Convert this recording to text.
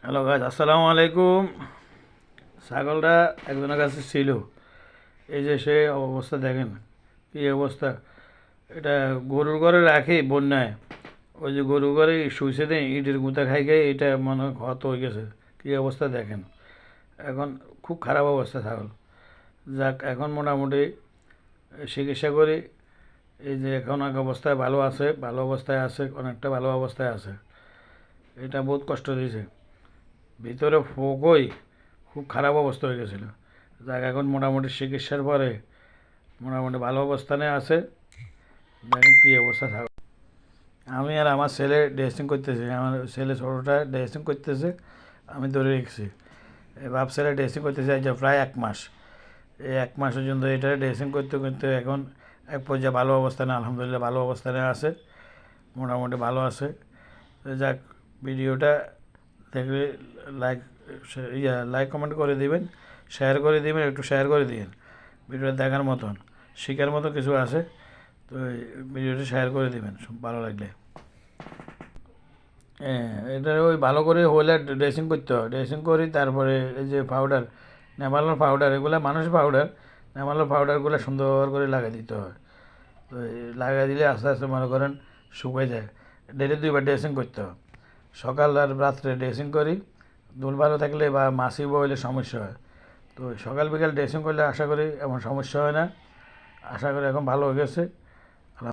Hello guys, আসসালামু আলাইকুম। ছাগলটা একজনের কাছে ছিল। এই যে সে অবস্থা দেখেন, কী অবস্থা। এটা গরুর ঘরে রাখি বন্যায়, ওই যে গরুর ঘরে শুইছে দেয় ইটের গুঁতা খাই খাই, এটা মনে হয় ক্ষত হয়ে গেছে। কী অবস্থা দেখেন, এখন খুব খারাপ অবস্থা ছাগল। যাক, এখন মোটামুটি চিকিৎসা করি। এই যে এখন এক অবস্থায় ভালো আছে, ভালো অবস্থায় আছে, অনেকটা ভালো অবস্থায় আছে। এটা বহুত কষ্ট দিয়েছে, ভিতরে ফোকই খুব খারাপ অবস্থা হয়ে গেছিলো। যাক, এখন মোটামুটি চিকিৎসার পরে মোটামুটি ভালো অবস্থানে আছে। দেখেন কী অবস্থা থাকবে। আমি আর আমার ছেলে ড্রেসিং করতেছি, আমার ছেলে ছোটোটা ড্রেসিং করতেছে, আমি ধরে রেখেছি। বাপ ছেলে ড্রেসিং করতেছে যে প্রায় 1 মাস। এই 1 মাস পর্যন্ত এটা ড্রেসিং করতে করতে এখন এক পর্যায়ে ভালো অবস্থানে, আলহামদুলিল্লাহ ভালো অবস্থানে আছে, মোটামুটি ভালো আছে। তো যাক, ভিডিওটা দেখলে লাইক লাইক কমেন্ট করে দিবেন, শেয়ার করে দিবেন, একটু শেয়ার করে দিবেন। ভিডিওটা দেখার মতন, শেখার মতো কিছু আছে, তো এই ভিডিওটা শেয়ার করে দিবেন ভালো লাগলে। হ্যাঁ, এটা ওই ভালো করে হলে ড্রেসিং করতে হয়, ড্রেসিং করি তারপরে এই যে পাউডার, নেমালোর পাউডার, এগুলো মানুষ পাউডার, নেমালোর পাউডারগুলো সুন্দর করে লাগিয়ে দিতে হয়। তো লাগিয়ে দিলে আস্তে আস্তে মনে করেন শুকিয়ে যায়। ডেলি 2বার ড্রেসিং করতে হয়, সকাল আর রাত্রে ড্রেসিং করি। দুল ভালো থাকলে বা মাসি বইলে সমস্যা হয়, তো সকাল বিকাল ড্রেসিং করলে আশা করি এমন সমস্যা হয় না। আশা করি এখন ভালো হয়ে গেছে।